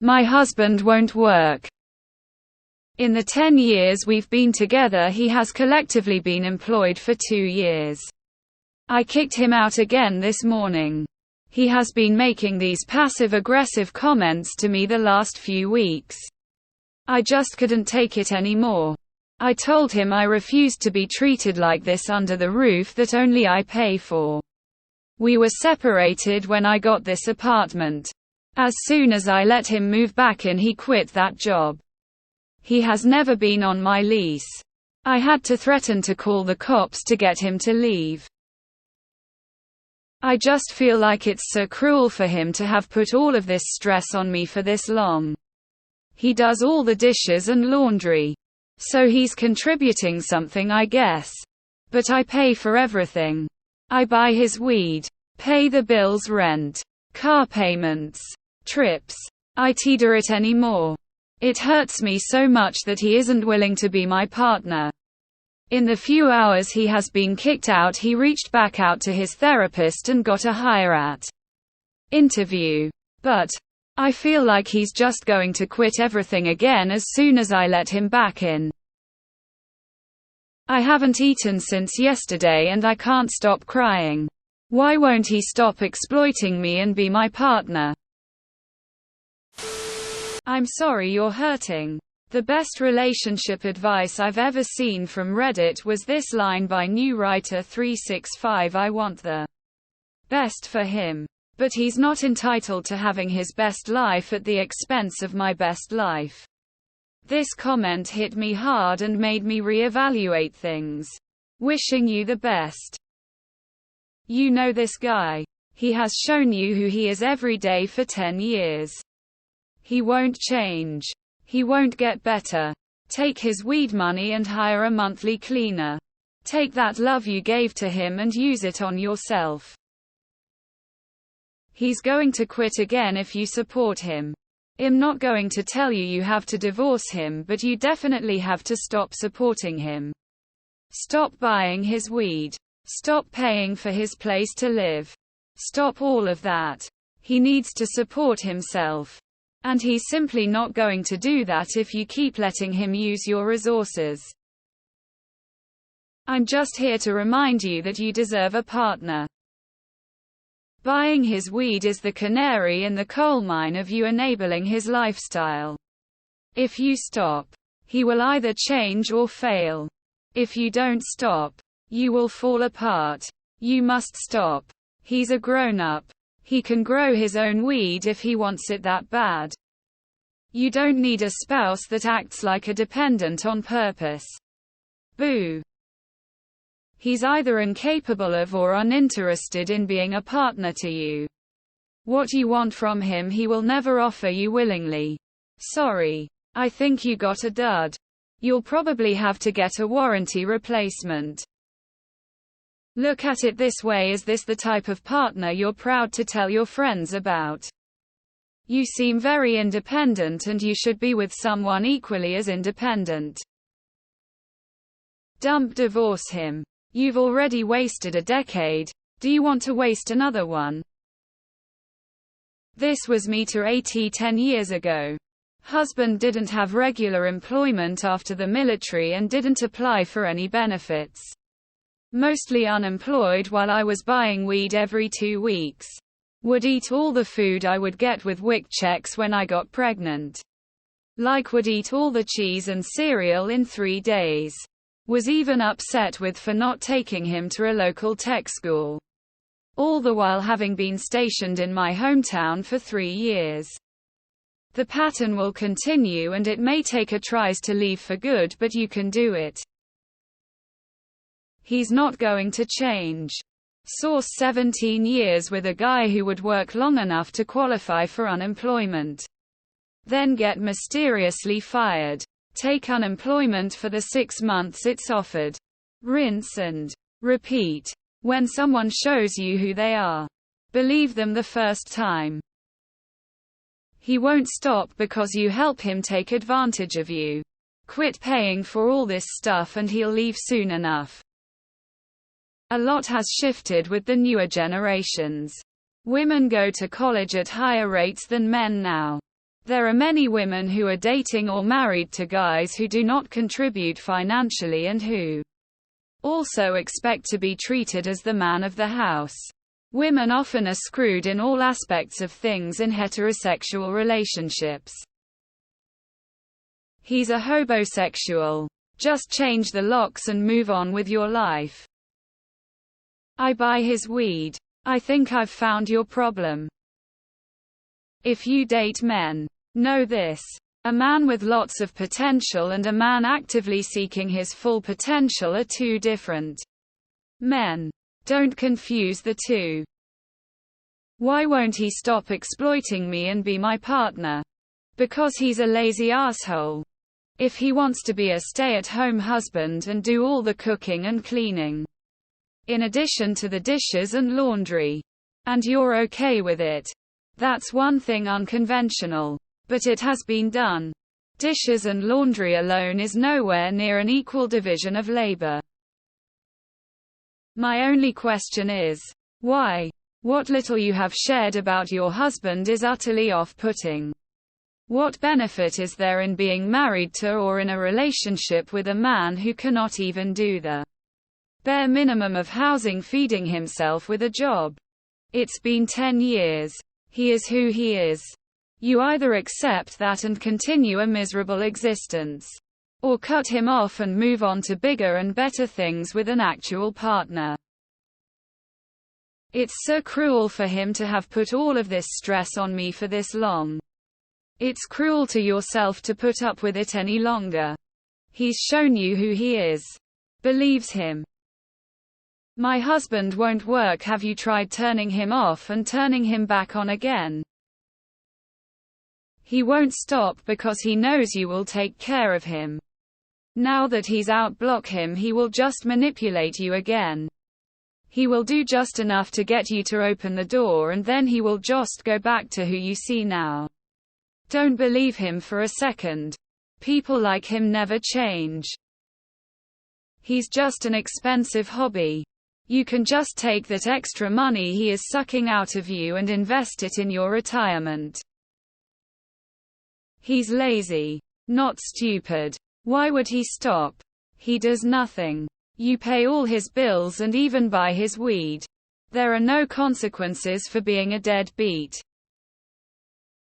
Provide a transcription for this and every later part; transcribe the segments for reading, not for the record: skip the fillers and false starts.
My husband won't work. In the 10 years we've been together, he has collectively been employed for 2 years. I kicked him out again this morning. He has been making these passive-aggressive comments to me the last few weeks. I just couldn't take it anymore. I told him I refused to be treated like this under the roof that only I pay for. We were separated when I got this apartment. As soon as I let him move back in, he quit that job. He has never been on my lease. I had to threaten to call the cops to get him to leave. I just feel like it's so cruel for him to have put all of this stress on me for this long. He does all the dishes and laundry. So he's contributing something, I guess. But I pay for everything. I buy his weed, pay the bills, rent, car payments, trips. I don't do it anymore. It hurts me so much that he isn't willing to be my partner. In the few hours he has been kicked out, he reached back out to his therapist and got a higher AITA interview. But I feel like he's just going to quit everything again as soon as I let him back in. I haven't eaten since yesterday and I can't stop crying. Why won't he stop exploiting me and be my partner? I'm sorry you're hurting. The best relationship advice I've ever seen from Reddit was this line by new writer 365: I want the best for him. But he's not entitled to having his best life at the expense of my best life. This comment hit me hard and made me reevaluate things. Wishing you the best. You know this guy. He has shown you who he is every day for 10 years. He won't change. He won't get better. Take his weed money and hire a monthly cleaner. Take that love you gave to him and use it on yourself. He's going to quit again if you support him. I'm not going to tell you you have to divorce him, but you definitely have to stop supporting him. Stop buying his weed. Stop paying for his place to live. Stop all of that. He needs to support himself. And he's simply not going to do that if you keep letting him use your resources. I'm just here to remind you that you deserve a partner. Buying his weed is the canary in the coal mine of you enabling his lifestyle. If you stop, he will either change or fail. If you don't stop, you will fall apart. You must stop. He's a grown-up. He can grow his own weed if he wants it that bad. You don't need a spouse that acts like a dependent on purpose. Boo. He's either incapable of or uninterested in being a partner to you. What you want from him he will never offer you willingly. Sorry. I think you got a dud. You'll probably have to get a warranty replacement. Look at it this way: is this the type of partner you're proud to tell your friends about? You seem very independent and you should be with someone equally as independent. Dump, divorce him. You've already wasted a decade. Do you want to waste another one? This was me to AITA 10 years ago. Husband didn't have regular employment after the military and didn't apply for any benefits. Mostly unemployed while I was buying weed every 2 weeks. Would eat all the food I would get with WIC checks when I got pregnant. Would eat all the cheese and cereal in 3 days. Was even upset with for not taking him to a local tech school. All the while having been stationed in my hometown for 3 years. The pattern will continue and it may take a tries to leave for good, but you can do it. He's not going to change. Source: 17 years with a guy who would work long enough to qualify for unemployment. Then get mysteriously fired. Take unemployment for the 6 months it's offered. Rinse and repeat. When someone shows you who they are, believe them the first time. He won't stop because you help him take advantage of you. Quit paying for all this stuff and he'll leave soon enough. A lot has shifted with the newer generations. Women go to college at higher rates than men now. There are many women who are dating or married to guys who do not contribute financially and who also expect to be treated as the man of the house. Women often are screwed in all aspects of things in heterosexual relationships. He's a hobosexual. Just change the locks and move on with your life. I buy his weed. I think I've found your problem. If you date men, know this. A man with lots of potential and a man actively seeking his full potential are two different men. Don't confuse the two. Why won't he stop exploiting me and be my partner? Because he's a lazy asshole. If he wants to be a stay-at-home husband and do all the cooking and cleaning, in addition to the dishes and laundry, and you're okay with it, that's one thing unconventional. But it has been done. Dishes and laundry alone is nowhere near an equal division of labor. My only question is, why? What little you have shared about your husband is utterly off-putting. What benefit is there in being married to or in a relationship with a man who cannot even do the bare minimum of housing, feeding himself with a job? It's been 10 years. He is who he is. You either accept that and continue a miserable existence, or cut him off and move on to bigger and better things with an actual partner. It's so cruel for him to have put all of this stress on me for this long. It's cruel to yourself to put up with it any longer. He's shown you who he is. Believes him. My husband won't work. Have you tried turning him off and turning him back on again? He won't stop because he knows you will take care of him. Now that he's out, block him. He will just manipulate you again. He will do just enough to get you to open the door and then he will just go back to who you see now. Don't believe him for a second. People like him never change. He's just an expensive hobby. You can just take that extra money he is sucking out of you and invest it in your retirement. He's lazy, not stupid. Why would he stop? He does nothing. You pay all his bills and even buy his weed. There are no consequences for being a deadbeat.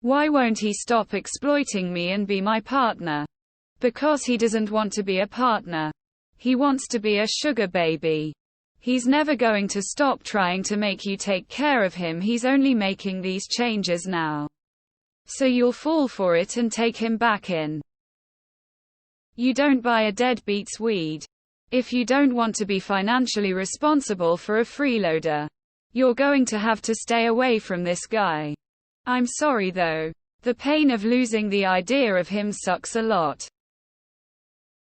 Why won't he stop exploiting me and be my partner? Because he doesn't want to be a partner. He wants to be a sugar baby. He's never going to stop trying to make you take care of him. He's only making these changes now, so you'll fall for it and take him back in. You don't buy a deadbeat's weed. If you don't want to be financially responsible for a freeloader, you're going to have to stay away from this guy. I'm sorry though. The pain of losing the idea of him sucks a lot.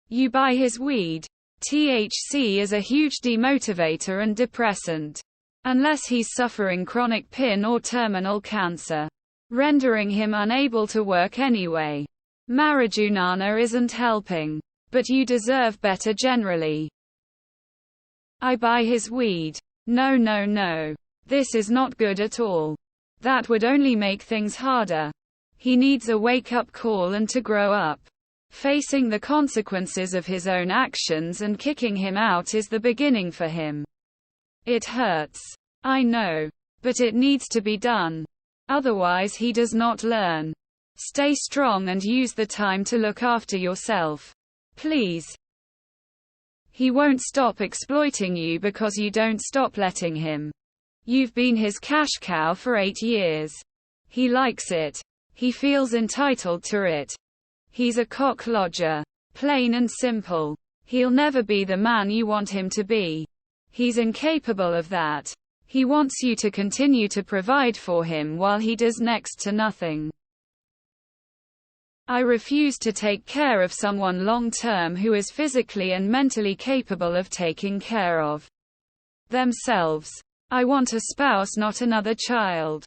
You buy his weed. THC is a huge demotivator and depressant. Unless he's suffering chronic PIN or terminal cancer, rendering him unable to work anyway. Marijuana isn't helping. But you deserve better generally. I buy his weed. No, no, no. This is not good at all. That would only make things harder. He needs a wake-up call and to grow up. Facing the consequences of his own actions and kicking him out is the beginning for him. It hurts. I know. But it needs to be done. Otherwise he does not learn. Stay strong and use the time to look after yourself. Please. He won't stop exploiting you because you don't stop letting him. You've been his cash cow for 8 years. He likes it. He feels entitled to it. He's a cock lodger. Plain and simple. He'll never be the man you want him to be. He's incapable of that. He wants you to continue to provide for him while he does next to nothing. I refuse to take care of someone long-term who is physically and mentally capable of taking care of themselves. I want a spouse, not another child.